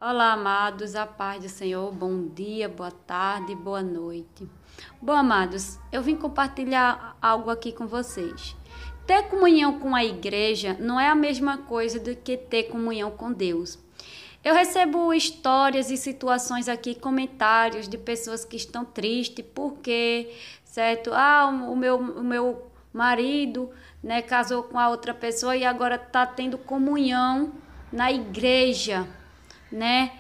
Olá, amados, a paz do Senhor, bom dia, boa tarde, boa noite. Bom, amados, eu vim compartilhar algo aqui com vocês. Ter comunhão com a igreja não é a mesma coisa do que ter comunhão com Deus. Eu recebo histórias e situações aqui, comentários de pessoas que estão tristes porque, certo? O meu marido, né, casou com a outra pessoa e agora está tendo comunhão na igreja, né?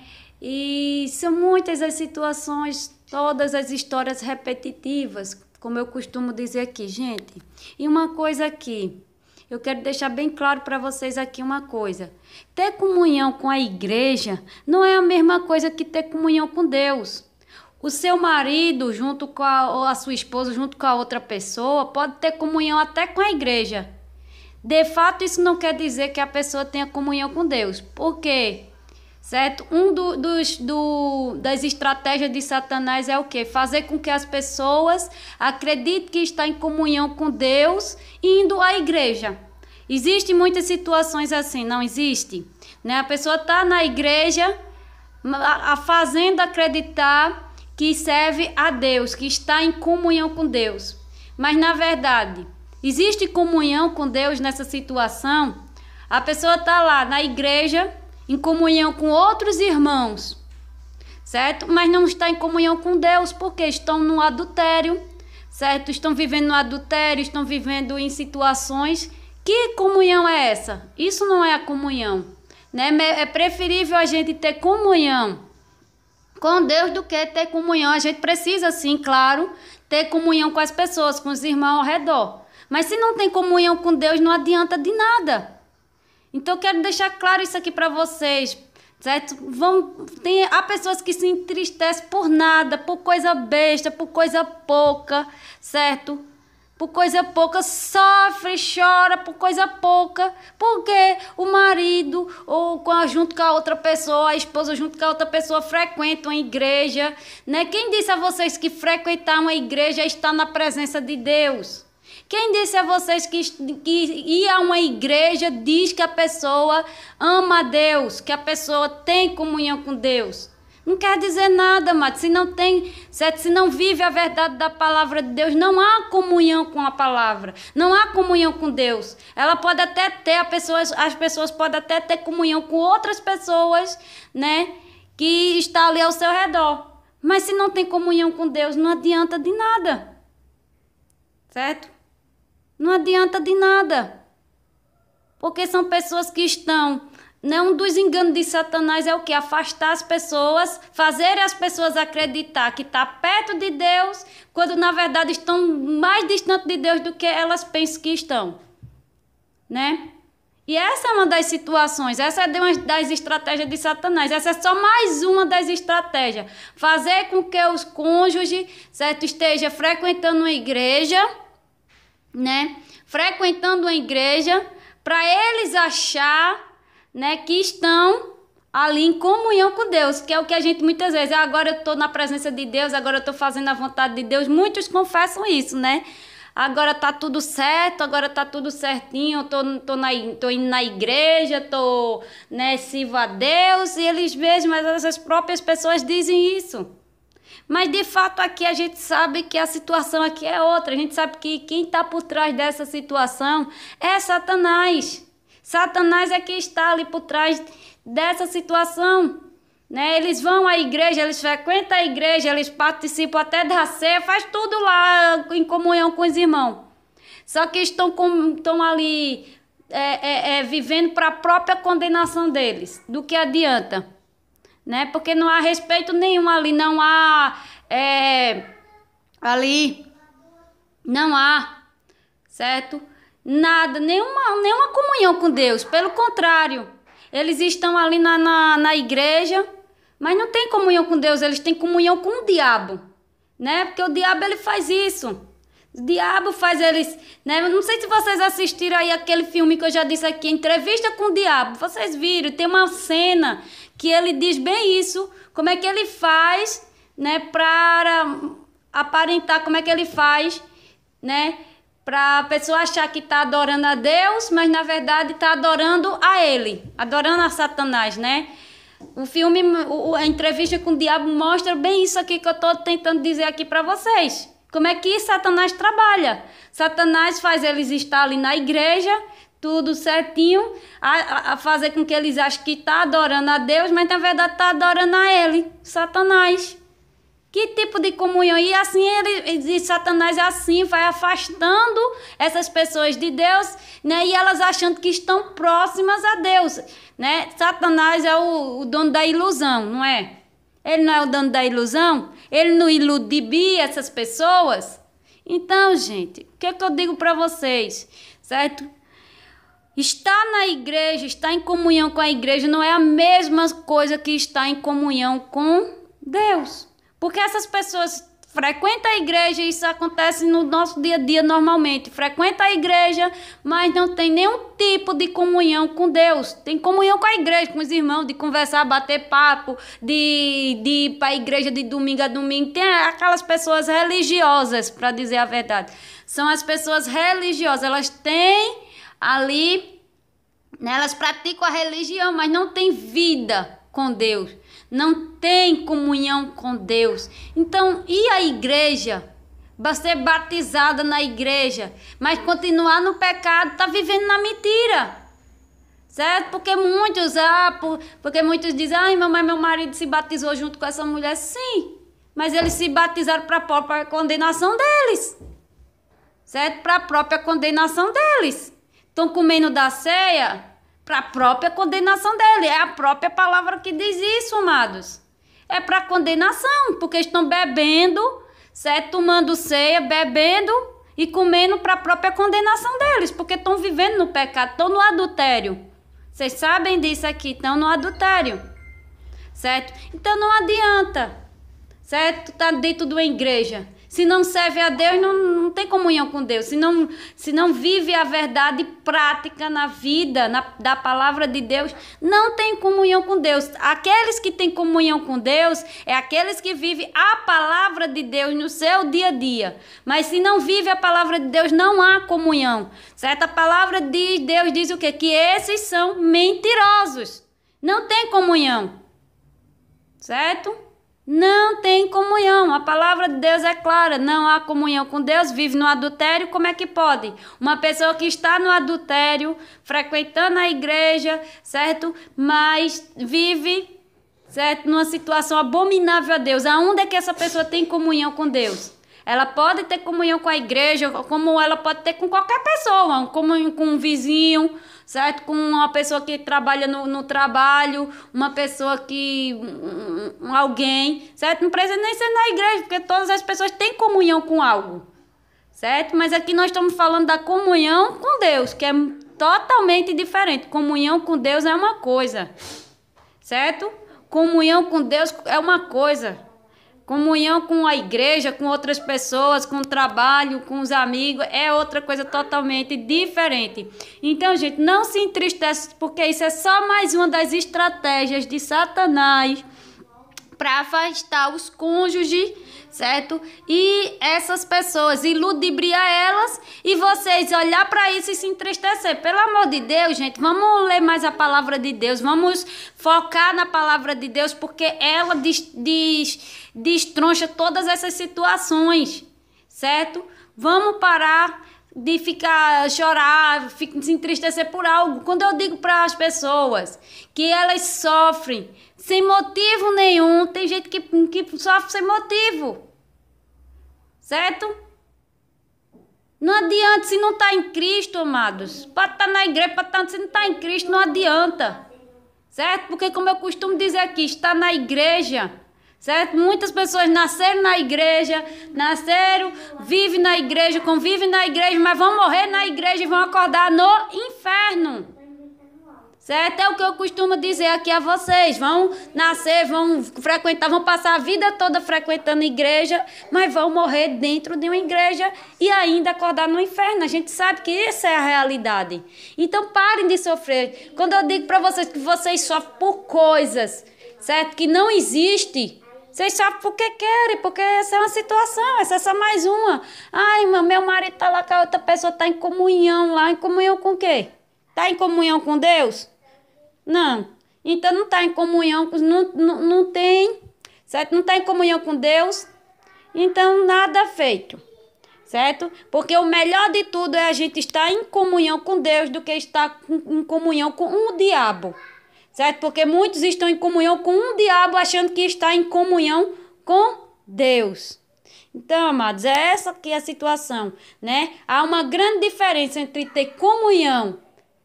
E são muitas as situações, todas as histórias repetitivas, como eu costumo dizer aqui, gente. E uma coisa aqui, eu quero deixar bem claro para vocês aqui uma coisa. Ter comunhão com a igreja não é a mesma coisa que ter comunhão com Deus. O seu marido, junto com ou a sua esposa, junto com a outra pessoa, pode ter comunhão até com a igreja. De fato, isso não quer dizer que a pessoa tenha comunhão com Deus. Por quê? Certo? Das estratégias de Satanás é o quê? Fazer com que as pessoas acreditem que está em comunhão com Deus indo à igreja. Existem muitas situações assim, não existe? Né? A pessoa está na igreja fazendo acreditar que serve a Deus, que está em comunhão com Deus. Mas na verdade, existe comunhão com Deus nessa situação? A pessoa está lá na igreja em comunhão com outros irmãos, certo? Mas não está em comunhão com Deus, porque estão no adultério, certo? Estão vivendo no adultério, estão vivendo em situações. Que comunhão é essa? Isso não é a comunhão, né? É preferível a gente ter comunhão com Deus do que ter comunhão. A gente precisa, sim, claro, ter comunhão com as pessoas, com os irmãos ao redor. Mas se não tem comunhão com Deus, não adianta de nada. Então eu quero deixar claro isso aqui para vocês, certo? Há pessoas que se entristecem por nada, por coisa besta, por coisa pouca, certo? Por coisa pouca, sofre, chora por coisa pouca, porque o marido junto com a outra pessoa, a esposa junto com a outra pessoa frequentam a igreja, né? Quem disse a vocês que frequentar uma igreja é estar na presença de Deus? Quem disse a vocês que ir a uma igreja diz que a pessoa ama a Deus, que a pessoa tem comunhão com Deus? Não quer dizer nada, mas se não tem, certo? Se não vive a verdade da palavra de Deus, não há comunhão com a palavra, não há comunhão com Deus. Ela pode até ter, as pessoas podem até ter comunhão com outras pessoas, né, que está ali ao seu redor. Mas se não tem comunhão com Deus, não adianta de nada, certo? Não adianta de nada, porque são pessoas que estão, né, um dos enganos de Satanás é o que? Afastar as pessoas, fazer as pessoas acreditar que está perto de Deus, quando na verdade estão mais distantes de Deus do que elas pensam que estão, né? E essa é uma das situações, essa é uma das estratégias de Satanás, essa é só mais uma das estratégias, fazer com que os cônjuges, certo, esteja frequentando uma igreja, né? Frequentando a igreja para eles achar, né, que estão ali em comunhão com Deus, que é o que a gente muitas vezes, agora eu estou na presença de Deus, agora eu estou fazendo a vontade de Deus. Muitos confessam isso, né? Agora tá tudo certo, agora tá tudo certinho, tô indo na igreja, né, sirvo a Deus, e eles mesmos, essas próprias pessoas dizem isso. Mas de fato aqui a gente sabe que a situação aqui é outra. A gente sabe que quem está por trás dessa situação é Satanás. Satanás é que está ali por trás dessa situação, né? Eles vão à igreja, eles frequentam a igreja, eles participam até da ceia, faz tudo lá em comunhão com os irmãos. Só que estão ali vivendo para a própria condenação deles. Do que adianta? Né? Porque não há respeito nenhum ali, não há não há, certo? Nada, nenhuma comunhão com Deus, pelo contrário, eles estão ali na igreja, mas não tem comunhão com Deus, eles têm comunhão com o diabo, né? Porque o diabo ele faz isso. O diabo faz eles, né? Não sei se vocês assistiram aí aquele filme que eu já disse aqui, Entrevista com o Diabo. Vocês viram, tem uma cena que ele diz bem isso, como é que ele faz, né, para aparentar, como é que ele faz, né, para a pessoa achar que está adorando a Deus, mas na verdade está adorando a ele, adorando a Satanás, né? O filme, a entrevista com o diabo mostra bem isso aqui que eu estou tentando dizer aqui para vocês. Como é que Satanás trabalha? Satanás faz eles estar ali na igreja, tudo certinho, a fazer com que eles achem que está adorando a Deus, mas na verdade está adorando a ele, Satanás. Que tipo de comunhão? E assim e Satanás assim vai afastando essas pessoas de Deus, né? E elas achando que estão próximas a Deus, né? Satanás é o dono da ilusão, não é? Ele não é o dono da ilusão? Ele não iludibia essas pessoas? Então, gente, o que é que eu digo para vocês, certo? Estar na igreja, estar em comunhão com a igreja não é a mesma coisa que estar em comunhão com Deus. Porque essas pessoas frequentam a igreja, isso acontece no nosso dia a dia normalmente. Frequentam a igreja, mas não tem nenhum tipo de comunhão com Deus. Tem comunhão com a igreja, com os irmãos, de conversar, bater papo, de ir para a igreja de domingo a domingo. Tem aquelas pessoas religiosas, para dizer a verdade. São as pessoas religiosas, elas têm ali, né, elas praticam a religião, mas não têm vida com Deus. Não tem comunhão com Deus. Então, e a igreja? Vai ser batizada na igreja, mas continuar no pecado, está vivendo na mentira. Certo? Porque muitos dizem, ai, mas meu marido se batizou junto com essa mulher. Sim, mas eles se batizaram para a própria condenação deles. Certo? Para a própria condenação deles. Estão comendo da ceia para a própria condenação dele. É a própria palavra que diz isso, amados. É para condenação, porque estão bebendo, certo? Tomando ceia, bebendo e comendo para a própria condenação deles, porque estão vivendo no pecado, estão no adultério. Vocês sabem disso aqui, estão no adultério, certo? Então não adianta, certo? Tá dentro de uma igreja. Se não serve a Deus, não tem comunhão com Deus. Se não vive a verdade prática na vida, da palavra de Deus, não tem comunhão com Deus. Aqueles que têm comunhão com Deus, é aqueles que vivem a palavra de Deus no seu dia a dia. Mas se não vive a palavra de Deus, não há comunhão. Certo? A palavra de Deus diz o quê? Que esses são mentirosos. Não tem comunhão. Certo? Não tem comunhão. A palavra de Deus é clara. Não há comunhão com Deus, vive no adultério. Como é que pode? Uma pessoa que está no adultério, frequentando a igreja, certo? Mas vive, certo? Numa situação abominável a Deus. Aonde é que essa pessoa tem comunhão com Deus? Ela pode ter comunhão com a igreja, como ela pode ter com qualquer pessoa, como com um vizinho, certo? Com uma pessoa que trabalha no trabalho, uma pessoa que... alguém, certo? Não precisa nem ser na igreja, porque todas as pessoas têm comunhão com algo, certo? Mas aqui nós estamos falando da comunhão com Deus, que é totalmente diferente. Comunhão com Deus é uma coisa, certo? Comunhão com Deus é uma coisa. Comunhão com a igreja, com outras pessoas, com o trabalho, com os amigos, é outra coisa totalmente diferente. Então, gente, não se entristece, porque isso é só mais uma das estratégias de Satanás para afastar os cônjuges, certo? E essas pessoas, iludibriar elas e vocês olhar para isso e se entristecer. Pelo amor de Deus, gente, vamos ler mais a palavra de Deus, vamos focar na palavra de Deus, porque ela destroncha todas essas situações, certo? Vamos parar de chorar, se entristecer por algo. Quando eu digo para as pessoas que elas sofrem sem motivo nenhum, tem gente que sofre sem motivo, certo? Não adianta, se não está em Cristo, amados. Pode estar na igreja, pode estar, se não está em Cristo, não adianta, certo? Porque, como eu costumo dizer aqui, está na igreja, certo? Muitas pessoas nasceram na igreja, vivem na igreja, convivem na igreja, mas vão morrer na igreja e vão acordar no inferno. Certo? É o que eu costumo dizer aqui a vocês. Vão nascer, vão frequentar, vão passar a vida toda frequentando igreja, mas vão morrer dentro de uma igreja e ainda acordar no inferno. A gente sabe que essa é a realidade. Então parem de sofrer. Quando eu digo para vocês que vocês sofrem por coisas, certo? Que não existe. Vocês sofrem porque querem, porque essa é uma situação, essa é só mais uma. Ai, meu marido está lá com a outra pessoa, está em comunhão lá. Em comunhão com o quê? Está em comunhão com Deus? Não. então não está em comunhão, não tem, certo? Não está em comunhão com Deus, então nada feito, certo? Porque o melhor de tudo é a gente estar em comunhão com Deus do que estar em comunhão com o diabo, certo? Porque muitos estão em comunhão com o diabo achando que está em comunhão com Deus. Então, amados, é essa aqui a situação, né? Há uma grande diferença entre ter comunhão,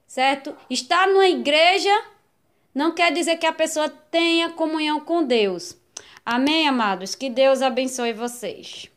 certo? Estar numa igreja não quer dizer que a pessoa tenha comunhão com Deus. Amém, amados? Que Deus abençoe vocês.